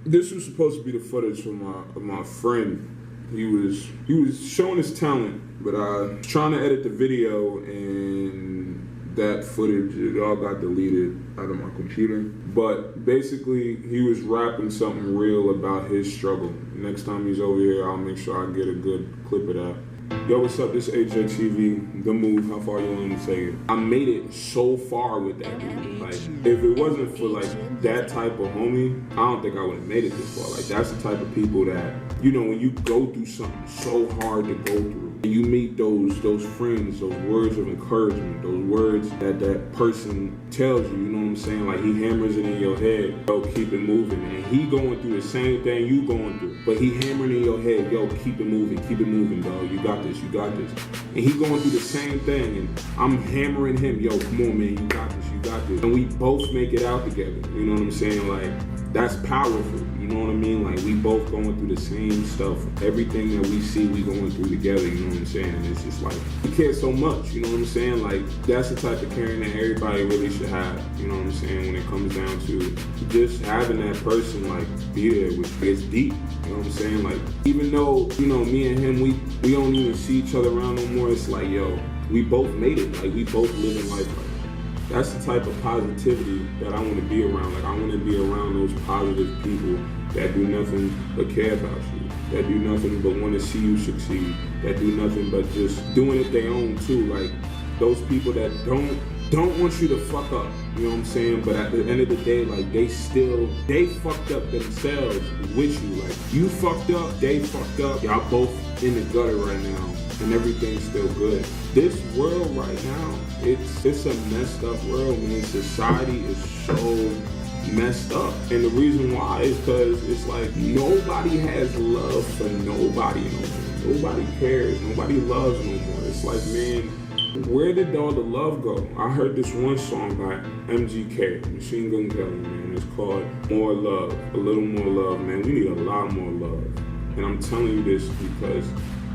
This was supposed to be the footage from my friend. He was showing his talent, but I was trying to edit the video and that footage, it all got deleted out of my computer. But basically, he was rapping something real about his struggle. Next time he's over here, I'll make sure I get a good clip of that. Yo, what's up? This AJTV, The Move, how far you want to take it? I made it so far with that dude. Like, if it wasn't for like that type of homie, I don't think I would have made it this far. Like, that's the type of people that, you know, when you go through something so hard to go through, and you meet those friends, those words of encouragement, those words that person tells you, you know what I'm saying? Like, he hammers it in your head, yo, keep it moving. And he going through the same thing you going through, but he hammering in your head, yo, keep it moving, dog. You got this. And he going through the same thing, and I'm hammering him, yo, come on, man, you got this. And we both make it out together, you know what I'm saying? Like, that's powerful, you know what I mean? Like, we both going through the same stuff. Everything that we see, we going through together, you know what I'm saying? And it's just like, we care so much, you know what I'm saying? Like, that's the type of caring that everybody really should have, you know what I'm saying? When it comes down to just having that person, like, be there with you. It's deep, you know what I'm saying? Like, even though, you know, me and him, we don't even see each other around no more, it's like, yo, we both made it. Like, we both living life like that. That's the type of positivity that I want to be around. Like, I want to be around those positive people that do nothing but care about you, that do nothing but want to see you succeed, that do nothing but just doing it their own too. Like, those people that don't want you to fuck up, you know what I'm saying? But at the end of the day, like, they fucked up themselves with you. Like, you fucked up, they fucked up, y'all both in the gutter right now, and everything's still good. This world right now, it's a messed up world, man. Society is so messed up. And the reason why is because it's like nobody has love for nobody no more. Nobody cares. Nobody loves no more. It's like, man, where did all the love go? I heard this one song by MGK, Machine Gun Kelly, man. It's called More Love, a little more love, man. We need a lot more love. And I'm telling you this because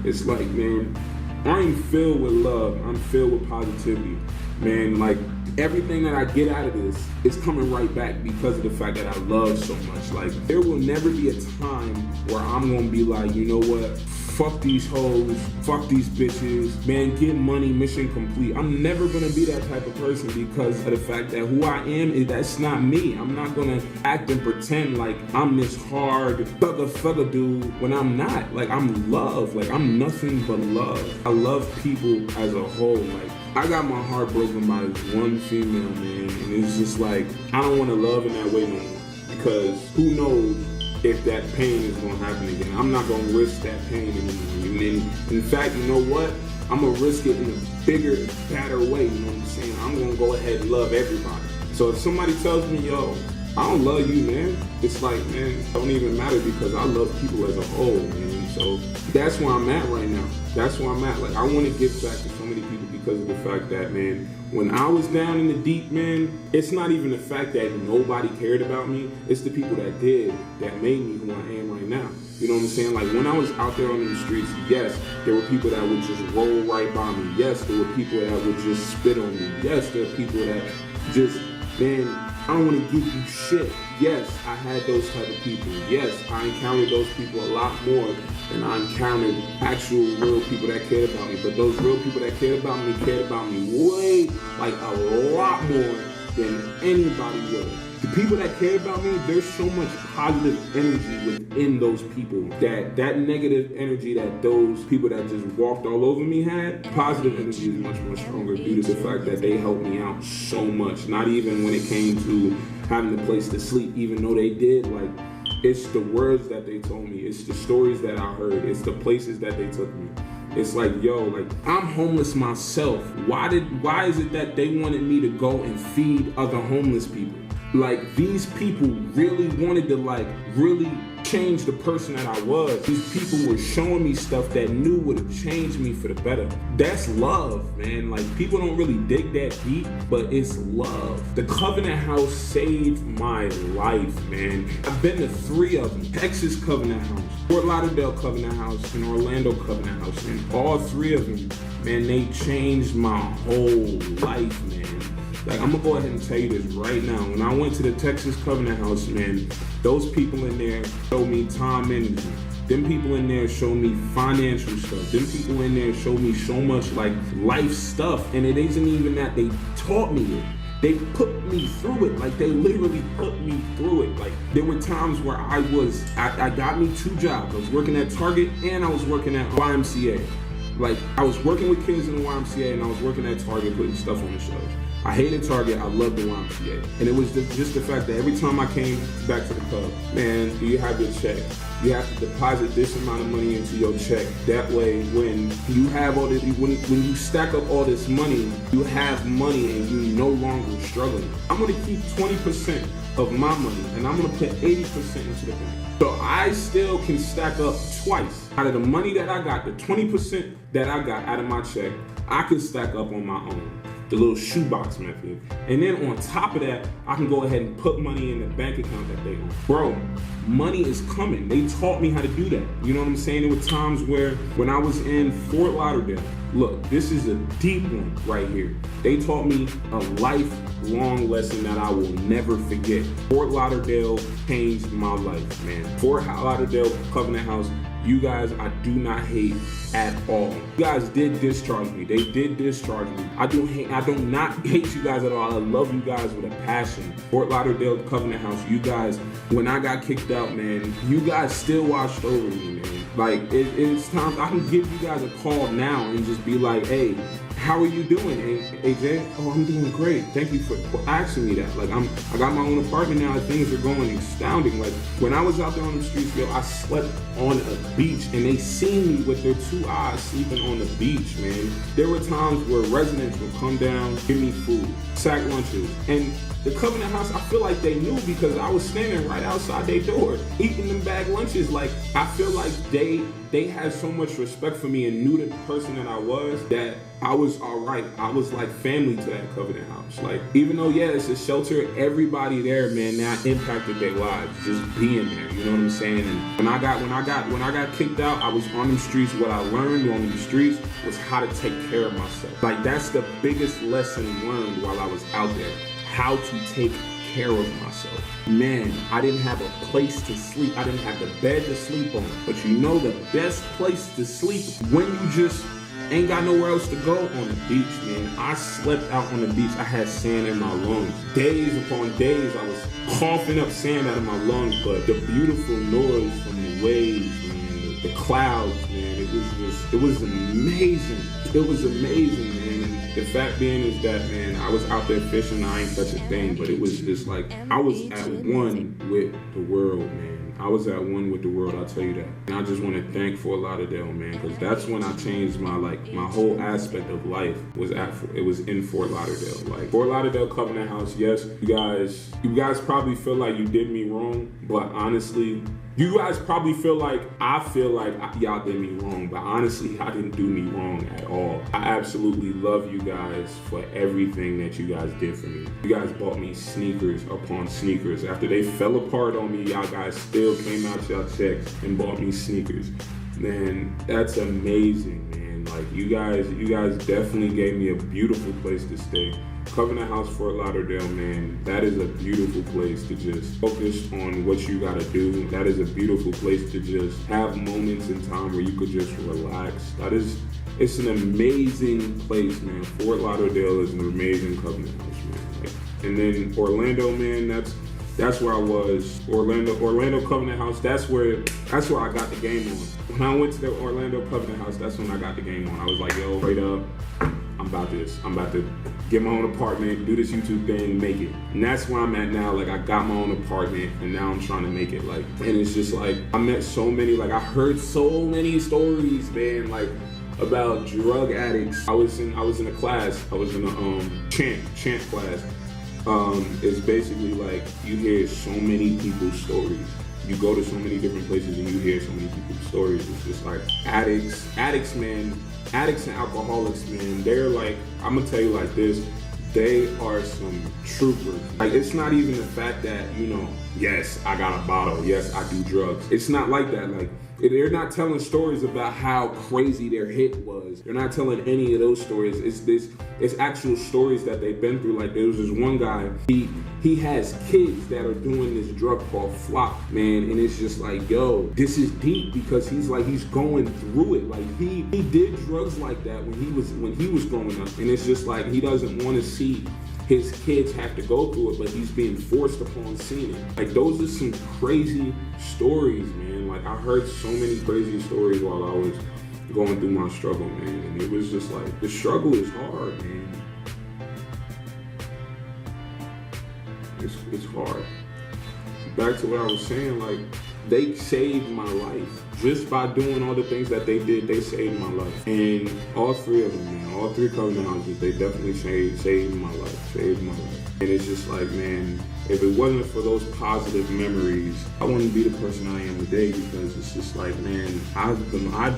it's like, man, I ain't filled with love. I'm filled with positivity. Man, like, everything that I get out of this is coming right back because of the fact that I love so much. Like, there will never be a time where I'm gonna be like, you know what? Fuck these hoes, fuck these bitches, man, get money, mission complete. I'm never gonna be that type of person because of the fact that who I am, that's not me. I'm not gonna act and pretend like I'm this hard thugger dude when I'm not. Like, I'm love, like, I'm nothing but love. I love people as a whole. Like, I got my heart broken by this one female, man, and it's just like, I don't wanna love in that way no more because who knows if that pain is gonna happen again. I'm not gonna risk that pain anymore. In fact, you know what? I'm gonna risk it in a bigger, badder way, you know what I'm saying? I'm gonna go ahead and love everybody. So if somebody tells me, yo, I don't love you, man, it's like, man, it don't even matter because I love people as a whole, man. So that's where I'm at right now. That's where I'm at. Like, I wanna give back to so many people because of the fact that, man, when I was down in the deep, man, it's not even the fact that nobody cared about me. It's the people that did that made me who I am right now. You know what I'm saying? Like, when I was out there on the streets, yes, there were people that would just roll right by me. Yes, there were people that would just spit on me. Yes, there are people that just, man, I don't want to give you shit. Yes, I had those type of people. Yes, I encountered those people a lot more than I encountered actual real people that cared about me. But those real people that cared about me way, like, a lot more than anybody would. The people that care about me, there's so much positive energy within those people that negative energy that those people that just walked all over me had, positive energy is much more stronger due to the fact that they helped me out so much. Not even when it came to having a place to sleep, even though they did, like, it's the words that they told me, it's the stories that I heard, it's the places that they took me. It's like, yo, like, I'm homeless myself. Why is it that they wanted me to go and feed other homeless people? Like, these people really wanted to, like, really change the person that I was. These people were showing me stuff that knew would have changed me for the better. That's love, man. Like, people don't really dig that deep, but it's love. The Covenant House saved my life, man. I've been to 3 of them. Texas Covenant House, Fort Lauderdale Covenant House, and Orlando Covenant House. And all 3 of them, man, they changed my whole life, man. Like, I'm gonna go ahead and tell you this right now. When I went to the Texas Covenant House, man, Those people in there show me time management. Them people in there show me financial stuff. Them people in there show me so much like life stuff. And it isn't even that they taught me it. They put me through it. Like they literally put me through it. Like there were times where I got me 2 jobs. I was working at Target and I was working at YMCA. Like I was working with kids in the YMCA and I was working at Target putting stuff on the shelves. I hated Target, I loved the YMCA. And it was just the fact that every time I came back to the club, man, you have your check. You have to deposit this amount of money into your check. That way, when you have all this, when you stack up all this money, you have money and you're no longer struggling. I'm gonna keep 20% of my money and I'm gonna put 80% into the bank. So I still can stack up twice. Out of the money that I got, the 20% that I got out of my check, I can stack up on my own. The little shoebox method. And then on top of that, I can go ahead and put money in the bank account that they own. Bro, money is coming. They taught me how to do that. You know what I'm saying? There were times where when I was in Fort Lauderdale, look, this is a deep one right here. They taught me a lifelong lesson that I will never forget. Fort Lauderdale changed my life, man. Fort Lauderdale Covenant House, you guys, I do not hate at all. You guys did discharge me. They did discharge me. I do not hate you guys at all. I love you guys with a passion. Fort Lauderdale Covenant House, you guys, when I got kicked out, man, you guys still watched over me, man. Like, it's times I can give you guys a call now and just be like, hey, how are you doing, AJ? Oh, I'm doing great. Thank you for asking me that. Like, I got my own apartment now and things are going astounding. Like, when I was out there on the streets, yo, I slept on a beach and they seen me with their 2 eyes sleeping on the beach, man. There were times where residents would come down, give me food, sack lunches, and the Covenant House, I feel like they knew because I was standing right outside their door, eating them bag lunches. Like, I feel like they had so much respect for me and knew the person that I was, that I was all right. I was like family to that Covenant House. Like, even though, yeah, it's a shelter, everybody there, man, that impacted their lives, just being there, you know what I'm saying? And when I got kicked out, I was on the streets. What I learned on the streets was how to take care of myself. Like, that's the biggest lesson learned while I was out there. How to take care of myself. Man, I didn't have a place to sleep. I didn't have the bed to sleep on. But you know the best place to sleep when you just ain't got nowhere else to go? On the beach, man. I slept out on the beach. I had sand in my lungs. Days upon days, I was coughing up sand out of my lungs, but the beautiful noise from the waves, man, the clouds, man, it was amazing. It was amazing, man. And the fact being is that, man, I was out there fishing, I ain't such a thing, but it was just like, I was at one with the world, man. I was at one with the world, I'll tell you that. And I just want to thank Fort Lauderdale, man, because that's when I changed my whole aspect of life was in Fort Lauderdale. Like, Fort Lauderdale Covenant House, yes, you guys probably feel like you did me wrong, but honestly, you guys probably feel like I feel like y'all did me wrong, but honestly, I didn't do me wrong at all. I absolutely love you guys for everything that you guys did for me. You guys bought me sneakers upon sneakers. After they fell apart on me, y'all guys still came out y'all checks and bought me sneakers. Man, that's amazing, man. Like, you guys definitely gave me a beautiful place to stay. Covenant House, Fort Lauderdale, man, that is a beautiful place to just focus on what you gotta do. That is a beautiful place to just have moments in time where you could just relax. It's an amazing place, man. Fort Lauderdale is an amazing Covenant House, man. Like, and then Orlando, man, that's where I was. Orlando Covenant House, that's where I got the game on. When I went to the Orlando Covenant House, that's when I got the game on. I was like, yo, straight up, I'm about to get my own apartment, do this YouTube thing, make it. And that's where I'm at now. Like, I got my own apartment and now I'm trying to make it. Like, and it's just like, I met so many, like, I heard so many stories, man, like, about drug addicts. I was in a class, I was in a chant class. It's basically like, you hear so many people's stories. You go to so many different places and you hear so many people's stories. It's just like addicts, man. Addicts and alcoholics, man, they're like, I'm gonna tell you like this, they are some troopers. Like, it's not even the fact that, you know, yes, I got a bottle. Yes, I do drugs. It's not like that. Like, they're not telling stories about how crazy their hit was. They're not telling any of those stories. It's actual stories that they've been through. Like, there was this one guy, he has kids that are doing this drug called flop, man, and it's just like, yo, this is deep, because he's going through it. Like, he did drugs like that when he was growing up, and it's just like, he doesn't want to see his kids have to go through it, but he's being forced upon seeing it. Like, those are some crazy stories, man. Like, I heard so many crazy stories while I was going through my struggle, man, and it was just like, the struggle is hard, man. It's hard. Back to what I was saying, like, they saved my life. Just by doing all the things that they did, they saved my life. And all three of them, man, all three Covenant houses, they definitely saved my life, And it's just like, man, if it wasn't for those positive memories, I wouldn't be the person I am today, because it's just like, man, I've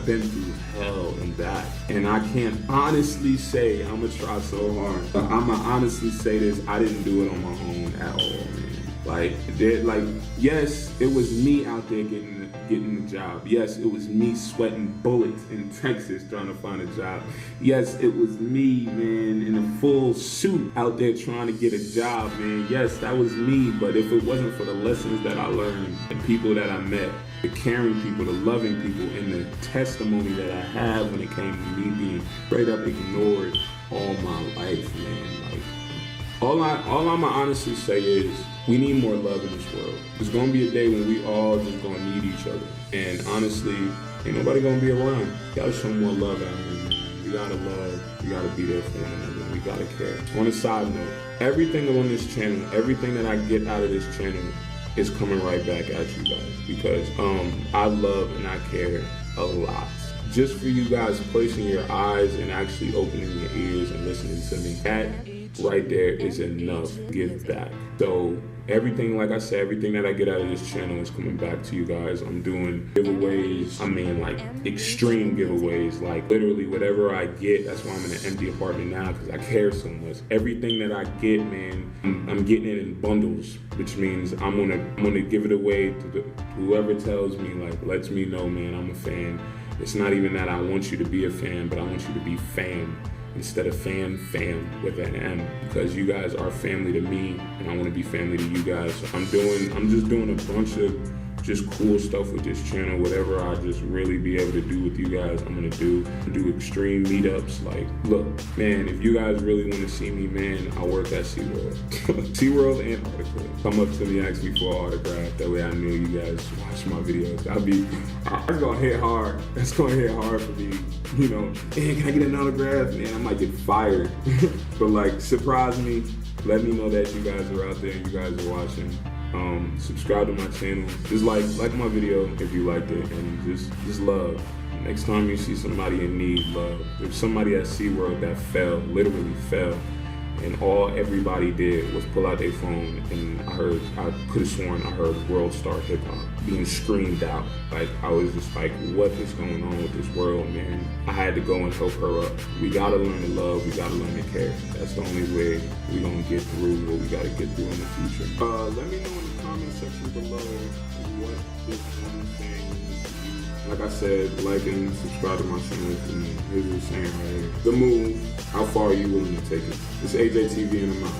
been through hell and back. And I can't honestly say, I'm gonna try so hard, but I'm gonna honestly say this, I didn't do it on my own at all, man. Like, yes, it was me out there getting the job. Yes, it was me sweating bullets in Texas trying to find a job. Yes, it was me, man, in a full suit out there trying to get a job, man. Yes, that was me, but if it wasn't for the lessons that I learned, the people that I met, the caring people, the loving people, and the testimony that I have when it came to me being straight up ignored all my life, man. Like, all I'ma honestly say is, we need more love in this world. There's gonna be a day when we all just gonna need each other. And honestly, ain't nobody gonna be around. You gotta show more love out here, man. We gotta love, we gotta be there for one another, we gotta care. On a side note, everything on this channel, everything that I get out of this channel is coming right back at you guys, because I love and I care a lot. Just for you guys placing your eyes and actually opening your ears and listening to me, that right there is enough give back. So everything, like I said, everything that I get out of this channel is coming back to you guys. I'm doing giveaways. I mean, like, extreme giveaways. Like, literally whatever I get, that's why I'm in an empty apartment now, because I care so much. Everything that I get, man, I'm getting it in bundles, which means I'm gonna give it away to whoever tells me, like, lets me know, man, I'm a fan. It's not even that I want you to be a fan, but I want you to be fam. Instead of fam with an M, because you guys are family to me, and I want to be family to you guys. So I'm just doing a bunch of just cool stuff with this channel. Whatever I just really be able to do with you guys, I'm gonna do extreme meetups. Like, look, man, if you guys really want to see me, man, I work at SeaWorld. SeaWorld and Article. Come up to me, ask me for an autograph. That way I know you guys watch my videos. That's gonna hit hard. That's gonna hit hard for me. You know, man, can I get an autograph? Man, I might get fired. But like, surprise me. Let me know that you guys are out there and you guys are watching. Subscribe to my channel. Just like my video if you liked it, and just love. Next time you see somebody in need, love. There's somebody at SeaWorld that literally fell, and all everybody did was pull out their phone, and I could have sworn I heard World Star Hip Hop being screamed out. Like, I was just like, what is going on with this world, man? I had to go and help her up. We gotta learn to love, we gotta learn to care. That's the only way we're gonna get through what we gotta get through in the future. Let me know in the comment section below what this one thing is to you. Like I said, like and subscribe to my channel. And here's what I'm saying right here. The move, how far are you willing to take it? It's AJTV and I'm out.